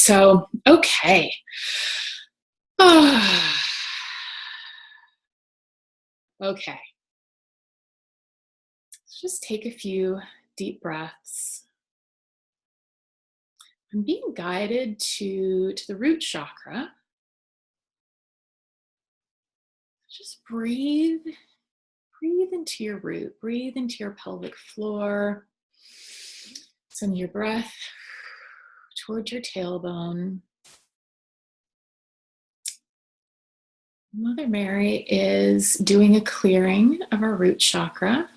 So, okay. Okay. Let's just take a few deep breaths. I'm being guided to the root chakra. Just breathe. Breathe into your root. Breathe into your pelvic floor. Send your breath towards your tailbone. Mother Mary is doing a clearing of our root chakra.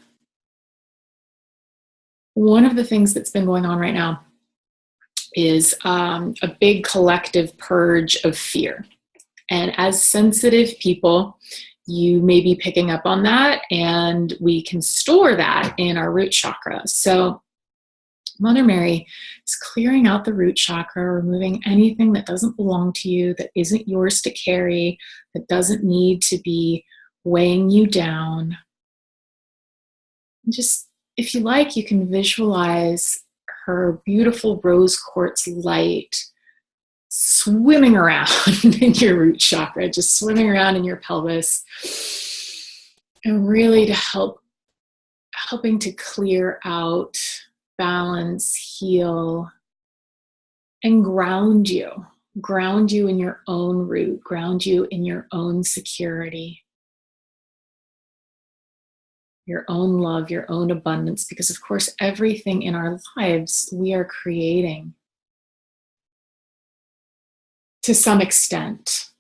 One of the things that's been going on right now is a big collective purge of fear. And as sensitive people, you may be picking up on that, and we can store that in our root chakra. So Mother Mary is clearing out the root chakra, removing anything that doesn't belong to you, that isn't yours to carry, that doesn't need to be weighing you down. And just, if you like, you can visualize her beautiful rose quartz light swimming around in your root chakra, just swimming around in your pelvis, and really helping to clear out, balance, heal, and ground you in your own root, ground you in your own security, your own love, your own abundance, because of course, everything in our lives we are creating to some extent.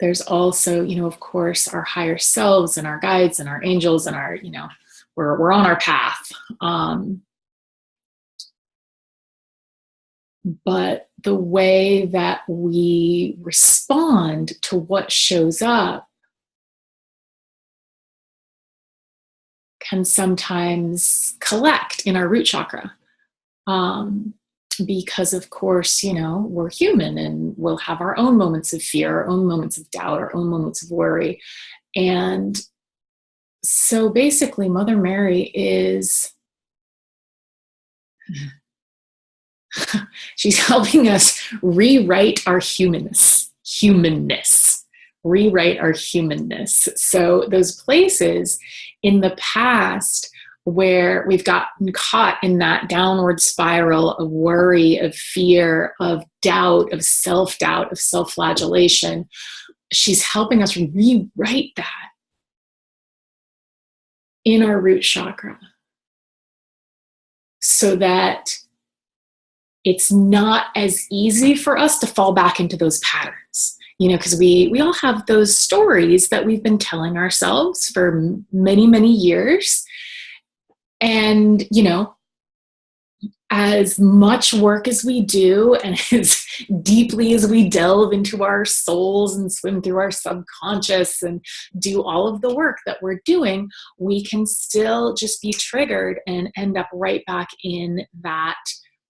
There's also, of course, our higher selves and our guides and our angels and our, we're on our path. But the way that we respond to what shows up can sometimes collect in our root chakra. Because of course, we're human and we'll have our own moments of fear, our own moments of doubt, our own moments of worry. And so basically Mother Mary is, she's helping us rewrite our humanness, rewrite our humanness. So those places in the past where we've gotten caught in that downward spiral of worry, of fear, of doubt, of self-doubt, of self-flagellation, she's helping us rewrite that in our root chakra so that it's not as easy for us to fall back into those patterns. Because we all have those stories that we've been telling ourselves for many, many years. And, as much work as we do and as deeply as we delve into our souls and swim through our subconscious and do all of the work that we're doing, we can still just be triggered and end up right back in that,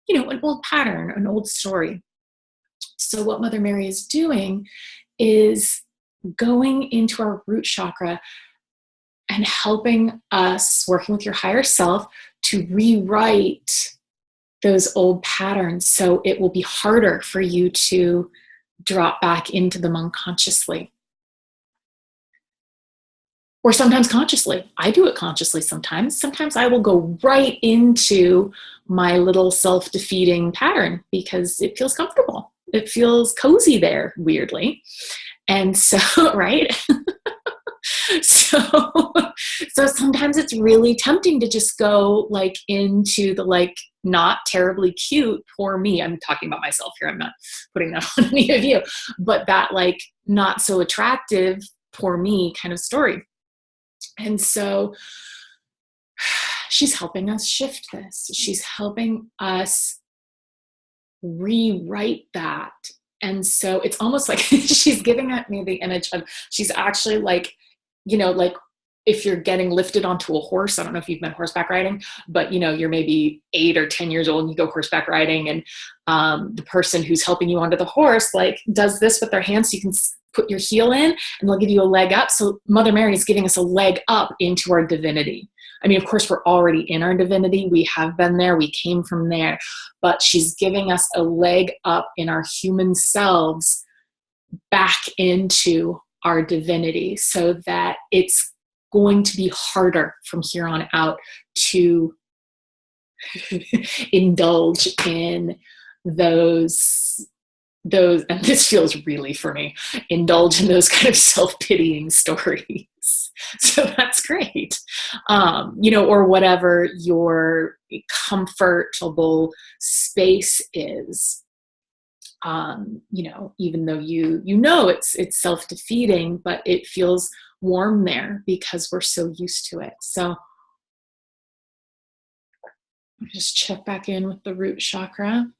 an old pattern, an old story. So what Mother Mary is doing is going into our root chakra and helping us, working with your higher self, to rewrite those old patterns so it will be harder for you to drop back into them unconsciously. Or sometimes consciously. I do it consciously sometimes. Sometimes I will go right into my little self-defeating pattern because it feels comfortable. It feels cozy there, weirdly. And so, right? So sometimes it's really tempting to just go into the not terribly cute, poor me. I'm talking about myself here. I'm not putting that on any of you, but that not so attractive, poor me kind of story. And so she's helping us shift this. She's helping us rewrite that. And so it's almost like she's giving me the image of, she's actually if you're getting lifted onto a horse, I don't know if you've been horseback riding, but you're maybe 8 or 10 years old and you go horseback riding, and the person who's helping you onto the horse does this with their hands so you can put your heel in and they'll give you a leg up. So Mother Mary is giving us a leg up into our divinity. I mean, of course, we're already in our divinity. We have been there. We came from there. But she's giving us a leg up in our human selves back into our divinity, so that it's going to be harder from here on out to indulge in those, and this feels really for me, indulge in those kind of self-pitying stories. So that's great. Or whatever your comfortable space is. Even though it's self-defeating, but it feels warm there because we're so used to it. So just check back in with the root chakra.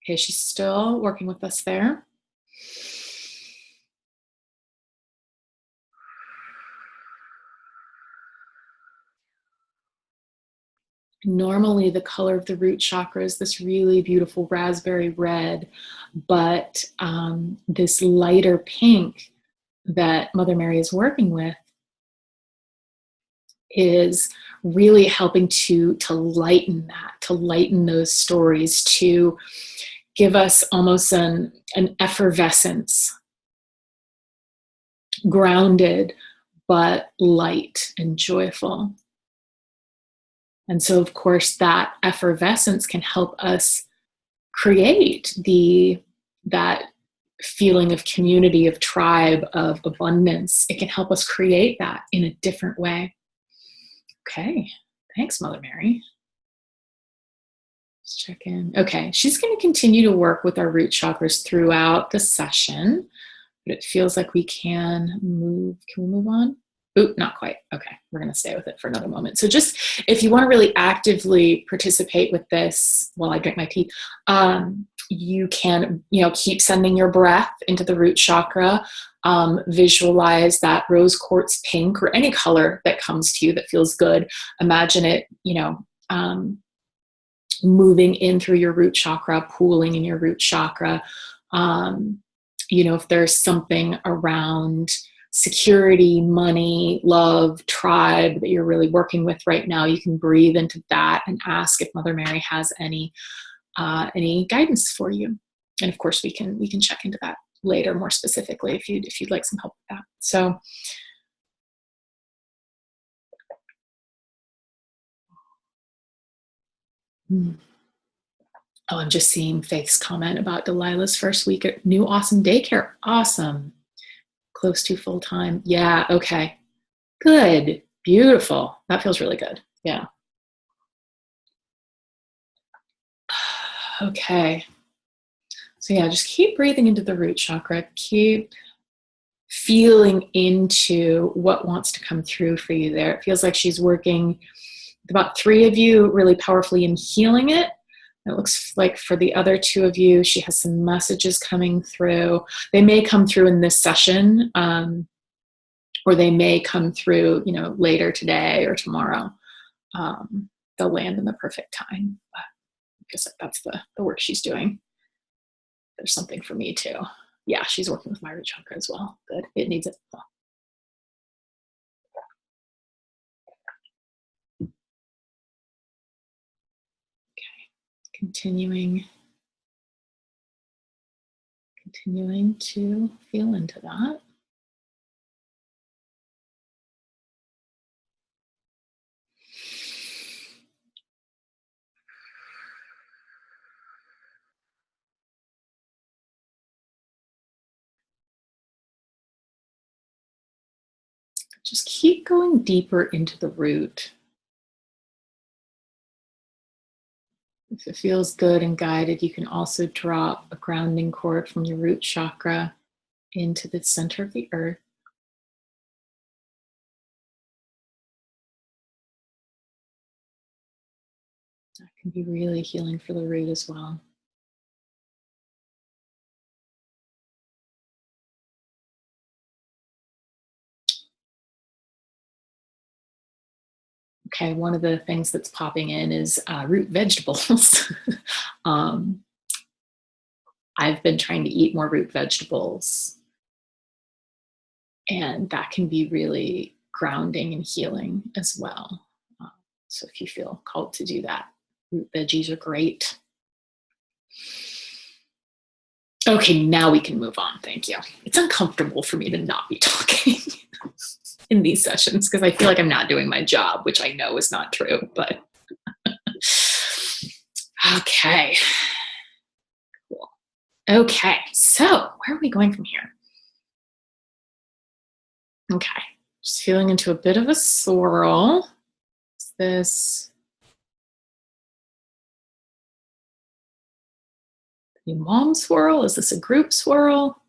Okay, she's still working with us there. Normally the color of the root chakra is this really beautiful raspberry red, but this lighter pink that Mother Mary is working with is really helping to lighten that, to lighten those stories, to give us almost an effervescence, grounded but light and joyful. And so, of course, that effervescence can help us create that feeling of community, of tribe, of abundance. It can help us create that in a different way. Okay, thanks, Mother Mary. Let's check in. Okay, she's going to continue to work with our root chakras throughout the session, but it feels like we can move. Can we move on? Oop, not quite. Okay, we're going to stay with it for another moment. So just if you want to really actively participate with this while I drink my tea, you can, keep sending your breath into the root chakra. Visualize that rose quartz pink or any color that comes to you that feels good. Imagine it, moving in through your root chakra, pooling in your root chakra. If there's something around security, money, love, tribe that you're really working with right now, you can breathe into that and ask if Mother Mary has any guidance for you. And of course, we can check into that later more specifically if you'd like some help with that. So. Oh, I'm just seeing Faith's comment about Delilah's first week at new awesome daycare. Awesome. Close to full time. Yeah. Okay. Good. Beautiful. That feels really good. Yeah. Okay. So yeah, just keep breathing into the root chakra. Keep feeling into what wants to come through for you there. It feels like she's working with about 3 of you really powerfully in healing it. It looks like for the other 2 of you, she has some messages coming through. They may come through in this session, or they may come through, later today or tomorrow. They'll land in the perfect time. But I guess that's the work she's doing. There's something for me too. Yeah, she's working with my root chakra as well. Good. It needs it. Okay. Continuing to feel into that. Just keep going deeper into the root. If it feels good and guided, you can also drop a grounding cord from your root chakra into the center of the earth. That can be really healing for the root as well. Okay, one of the things that's popping in is root vegetables. I've been trying to eat more root vegetables, and that can be really grounding and healing as well. So if you feel called to do that, root veggies are great. Okay, now we can move on. Thank you. It's uncomfortable for me to not be talking in these sessions because I feel like I'm not doing my job, which I know is not true, but okay. Cool. Okay, so where are we going from here? Okay, just feeling into a bit of a swirl. Is this a mom swirl? Is this a group swirl?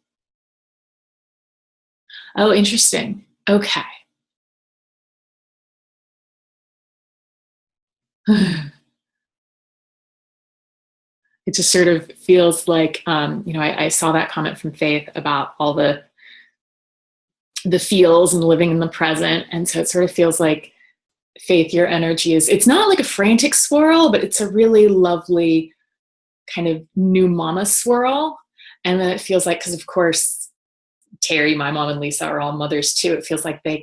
Oh, interesting. Okay. It just sort of feels like, I saw that comment from Faith about all the feels and living in the present. And so it sort of feels like, Faith, your energy it's not like a frantic swirl, but it's a really lovely kind of new mama swirl. And then it feels like, because of course, Terry, my mom, and Lisa are all mothers too. It feels like they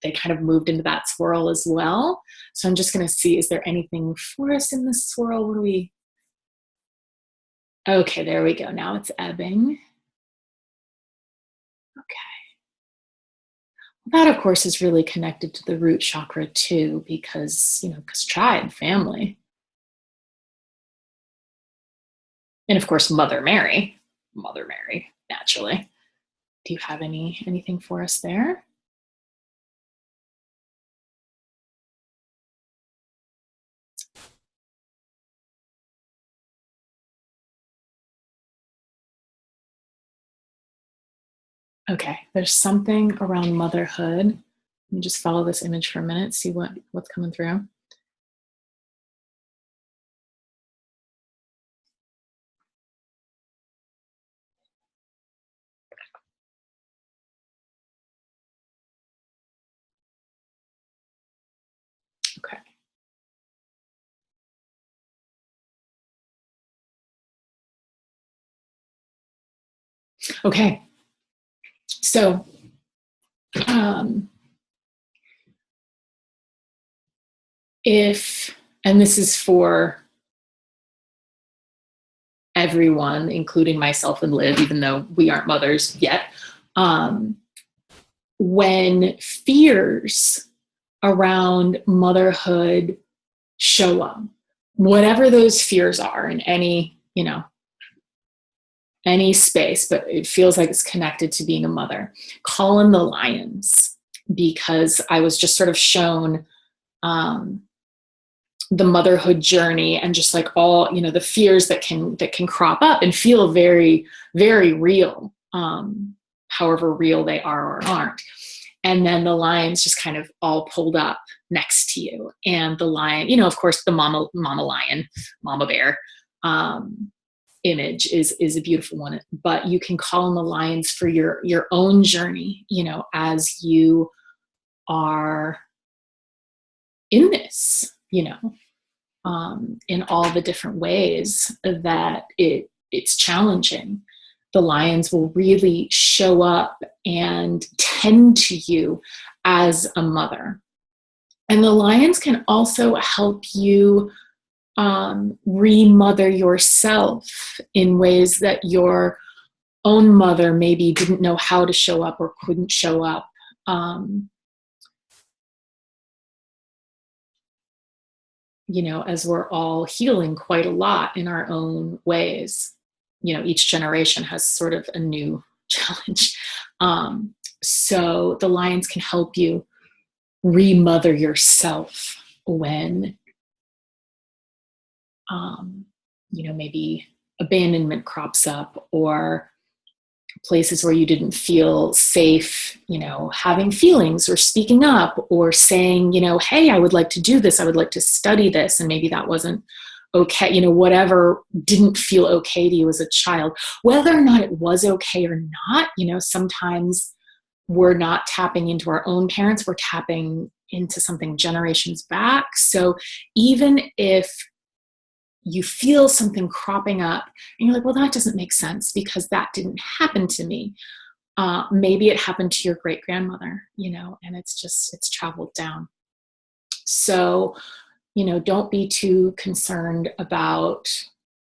kind of moved into that swirl as well. So I'm just going to see, is there anything for us in this swirl? What do we... Okay, there we go. Now it's ebbing. Okay. That, of course, is really connected to the root chakra too, because tribe, family. And of course, Mother Mary, naturally. Do you have anything for us there? Okay, there's something around motherhood. Let me just follow this image for a minute, see what's coming through. Okay. Okay. So, and this is for everyone, including myself and Liv, even though we aren't mothers yet, when fears around motherhood show up, whatever those fears are in any space, but it feels like it's connected to being a mother, call in the lions, because I was just sort of shown the motherhood journey and just like all, the fears that can crop up and feel very, very real, however real they are or aren't. And then the lions just kind of all pulled up next to you. And the lion, of course, the mama lion, mama bear, image is a beautiful one, but you can call on the lions for your own journey, as you are in this, in all the different ways that it's challenging. The lions will really show up and tend to you as a mother. And the lions can also help you remother yourself in ways that your own mother maybe didn't know how to show up or couldn't show up. As we're all healing quite a lot in our own ways. Each generation has sort of a new challenge. So the lions can help you remother yourself when maybe abandonment crops up, or places where you didn't feel safe, having feelings or speaking up or saying, hey, I would like to do this. I would like to study this. And maybe that wasn't okay, whatever didn't feel okay to you as a child, whether or not it was okay or not, sometimes we're not tapping into our own parents, we're tapping into something generations back. So even if you feel something cropping up and you're like, well, that doesn't make sense because that didn't happen to me. Maybe it happened to your great grandmother, and it's traveled down. So, don't be too concerned about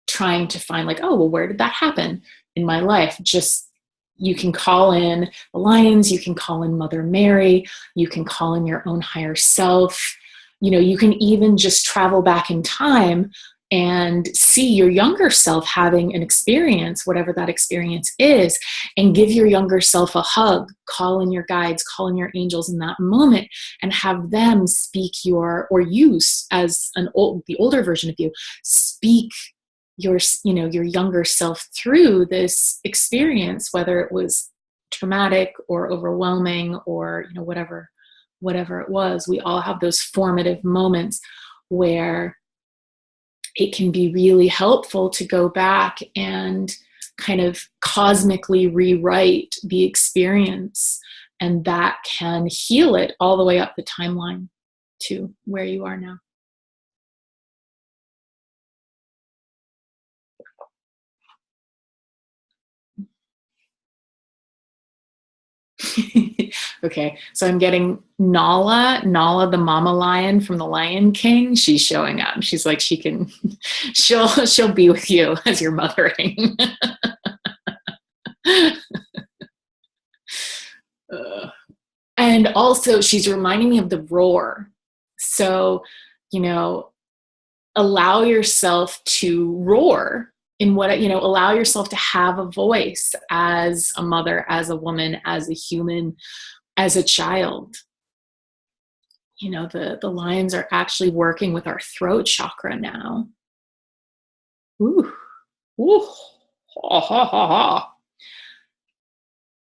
trying to find like, oh, well, where did that happen in my life? Just, you can call in the lions, you can call in Mother Mary, you can call in your own higher self. You can even just travel back in time and see your younger self having an experience, whatever that experience is, and give your younger self a hug, call in your guides, call in your angels in that moment, and have them speak or use as the older version of you, speak your younger self through this experience, whether it was traumatic or overwhelming or whatever it was. We all have those formative moments where it can be really helpful to go back and kind of cosmically rewrite the experience, and that can heal it all the way up the timeline to where you are now. Okay, so I'm getting Nala, the mama lion from the Lion King. She's showing up. She's like, she'll be with you as you're mothering. And also, she's reminding me of the roar. So, allow yourself to roar in what, allow yourself to have a voice as a mother, as a woman, as a human, as a child. The lions are actually working with our throat chakra now. Ooh. Ooh. Ha, ha, ha, ha.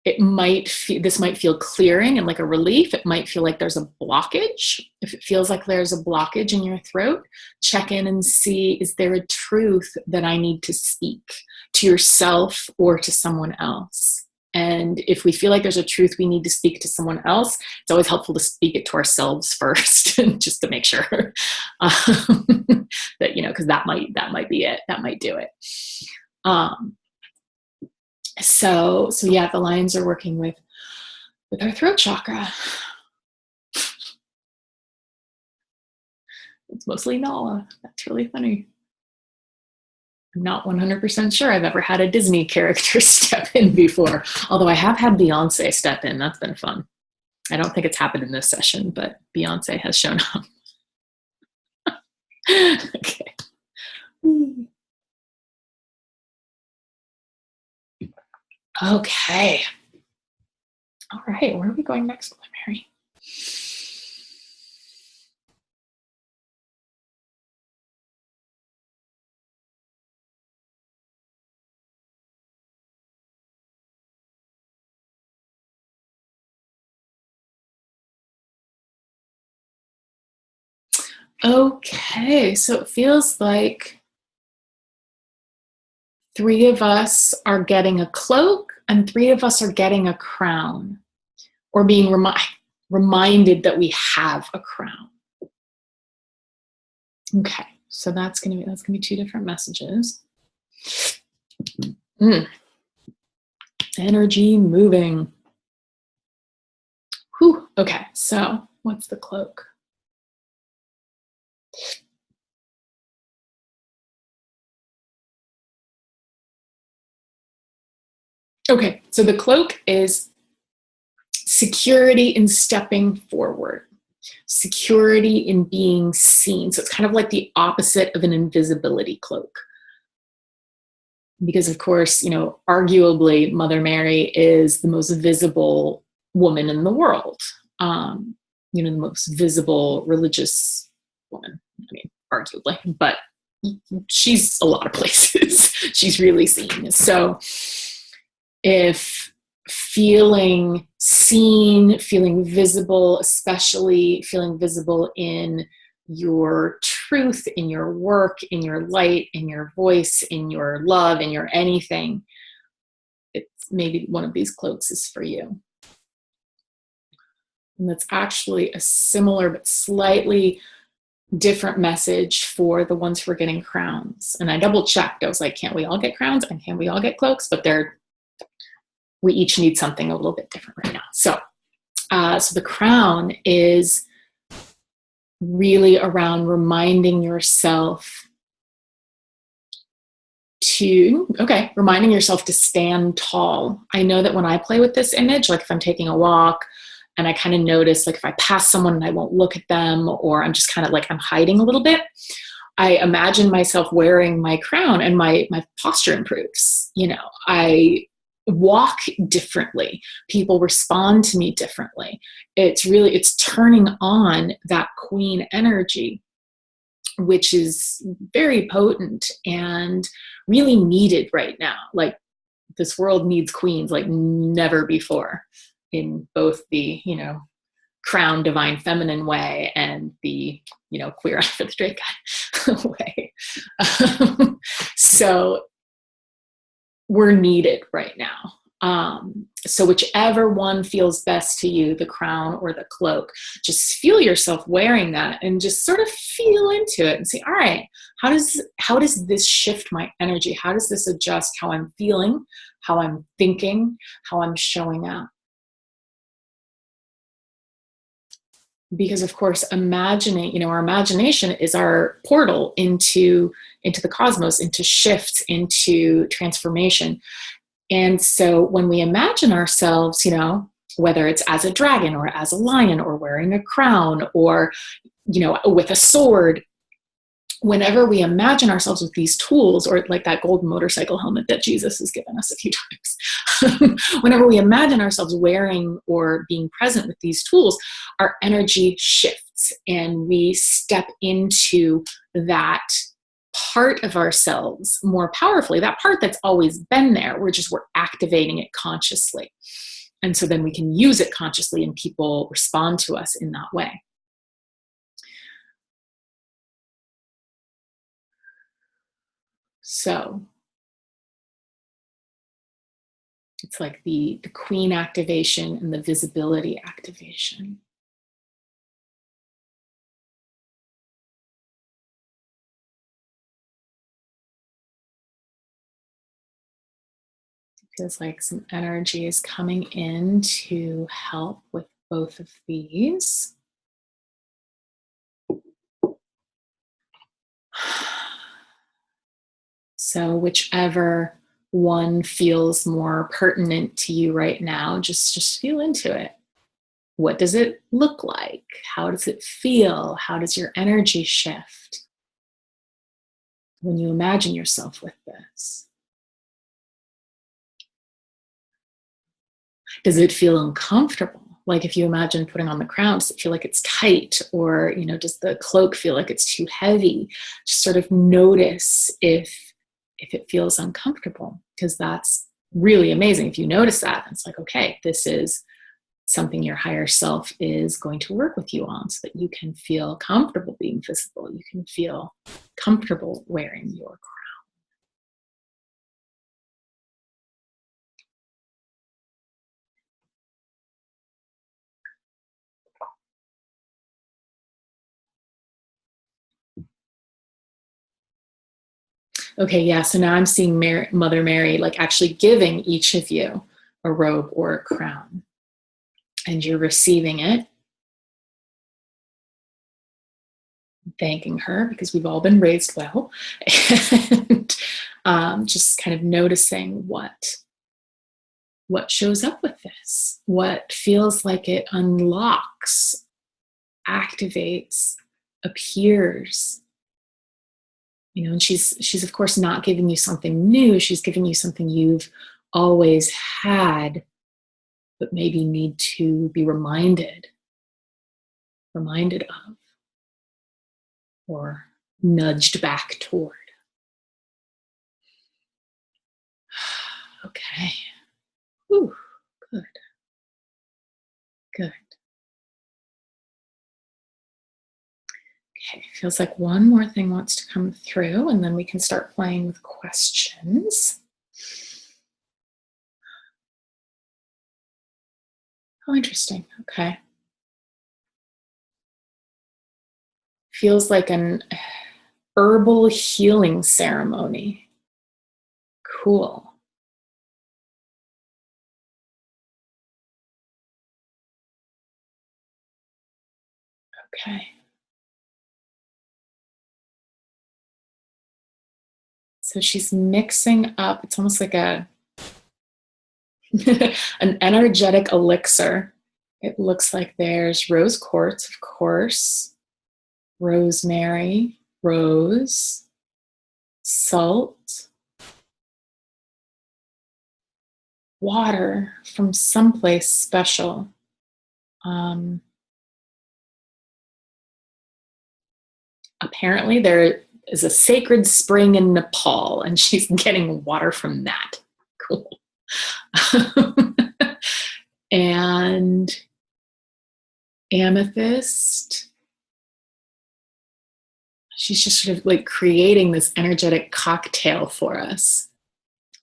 This might feel clearing and like a relief. It might feel like there's a blockage. If it feels like there's a blockage in your throat, check in and see, is there a truth that I need to speak to yourself or to someone else? And if we feel like there's a truth we need to speak to someone else, it's always helpful to speak it to ourselves first, just to make sure that, because that might be it. That might do it. So yeah, the lions are working with our throat chakra. It's mostly Nala. That's really funny. I'm not 100% sure I've ever had a Disney character step in before, although I have had Beyonce step in. That's been fun. I don't think it's happened in this session, but Beyonce has shown up. Okay. Okay. All right, where are we going next, Mary? Okay, so it feels like 3 of us are getting a cloak and 3 of us are getting a crown, or being reminded that we have a crown. Okay, so that's gonna be 2 different messages. Energy moving. Whew. Okay, so what's the cloak? Okay, so the cloak is security in stepping forward, security in being seen. So it's kind of like the opposite of an invisibility cloak. Because of course, arguably Mother Mary is the most visible woman in the world. The most visible religious woman, arguably, but she's a lot of places. She's really seen. So if feeling seen, feeling visible, especially feeling visible in your truth, in your work, in your light, in your voice, in your love, in your anything, it's maybe one of these cloaks is for you. And that's actually a similar but slightly different message for the ones who are getting crowns. And I double checked. I was like, can't we all get crowns and can we all get cloaks? But they're we each need something a little bit different right now. So the crown is really around reminding yourself to stand tall. I know that when I play with this image, like if I'm taking a walk and I kind of notice, like if I pass someone and I won't look at them, or I'm just kind of like I'm hiding a little bit, I imagine myself wearing my crown and my posture improves. I walk differently. People respond to me differently. It's turning on that queen energy, which is very potent and really needed right now. Like this world needs queens like never before, in both the, crown divine feminine way and the, queer eye for the straight guy way. So we're needed right now. So whichever one feels best to you, the crown or the cloak, just feel yourself wearing that and just sort of feel into it and say, all right, how does this shift my energy? How does this adjust how I'm feeling, how I'm thinking, how I'm showing up? Because of course, our imagination is our portal into the cosmos, into shifts, into transformation. And so when we imagine ourselves, whether it's as a dragon or as a lion or wearing a crown or, with a sword, whenever we imagine ourselves with these tools, or like that gold motorcycle helmet that Jesus has given us a few times, whenever we imagine ourselves wearing or being present with these tools, our energy shifts and we step into that part of ourselves more powerfully, that part that's always been there. We're activating it consciously. And so then we can use it consciously and people respond to us in that way. So it's like the queen activation and the visibility activation. It feels like some energy is coming in to help with both of these. So whichever one feels more pertinent to you right now, just feel into it. What does it look like? How does it feel? How does your energy shift when you imagine yourself with this? Does it feel uncomfortable? Like if you imagine putting on the crown, does it feel like it's tight? Or, does the cloak feel like it's too heavy? Just sort of notice if it feels uncomfortable, because that's really amazing. If you notice that, it's like, okay, this is something your higher self is going to work with you on so that you can feel comfortable being visible. You can feel comfortable wearing your crown. Okay, yeah, so now I'm seeing Mother Mary like actually giving each of you a robe or a crown. And you're receiving it, thanking her because we've all been raised well, and just kind of noticing what shows up with this, what feels like it unlocks, activates, appears. And she's of course not giving you something new. She's giving you something you've always had, but maybe need to be reminded of, or nudged back toward. Okay. Ooh, good. Good. Okay, feels like one more thing wants to come through, and then we can start playing with questions. Oh, interesting. Okay. Feels like an herbal healing ceremony. Cool. Okay. So she's mixing up, it's almost like a an energetic elixir. It looks like there's rose quartz, of course, rosemary, rose, salt, water from someplace special. Apparently, there is a sacred spring in Nepal, and she's getting water from that. Cool. And amethyst. She's just sort of like creating this energetic cocktail for us.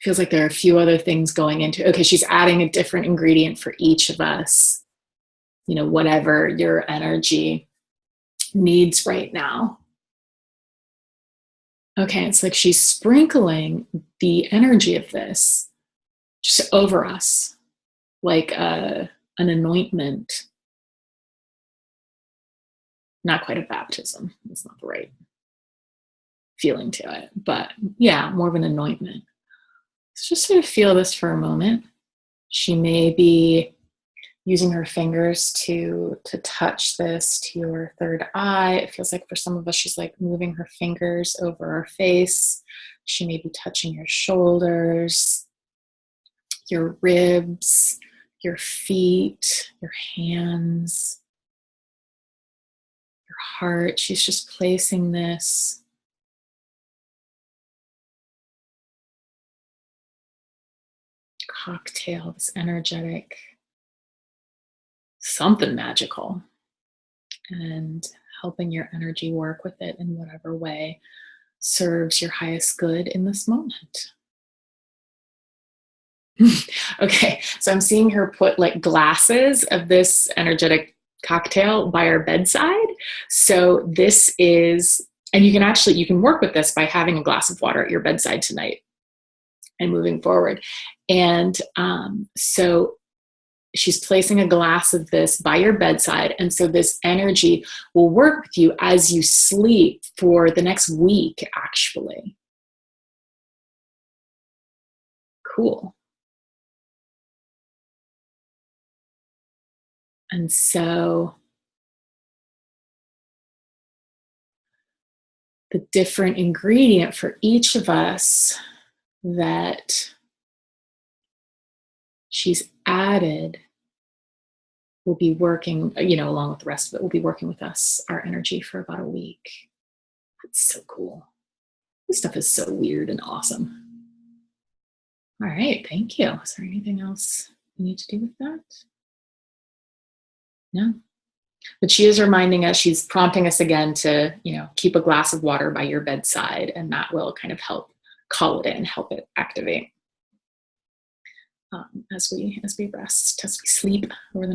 Feels like there are a few other things going into. Okay, she's adding a different ingredient for each of us. You know, whatever your energy needs right now. Okay, it's like she's sprinkling the energy of this just over us, like an anointment. Not quite a baptism. That's not the right feeling to it, but yeah, more of an anointment. So just sort of feel this for a moment. She may be using her fingers to touch this to your third eye. It feels like for some of us, she's like moving her fingers over her face. She may be touching your shoulders, your ribs, your feet, your hands, your heart. She's just placing this cocktail, this energetic, something magical, and helping your energy work with it in whatever way serves your highest good in this moment. Okay, so I'm seeing her put like glasses of this energetic cocktail by her bedside. So this is, and you can work with this by having a glass of water at your bedside tonight and moving forward. And so she's placing a glass of this by your bedside. And so this energy will work with you as you sleep for the next week, actually. Cool. And so the different ingredient for each of us that she's added will be working, along with the rest of it, will be working with us, our energy, for about a week. That's so cool. This stuff is so weird and awesome. All right, thank you. Is there anything else we need to do with that? No. But she is reminding us, she's prompting us again to, keep a glass of water by your bedside, and that will kind of help call it in, help it activate as we rest, as we sleep over the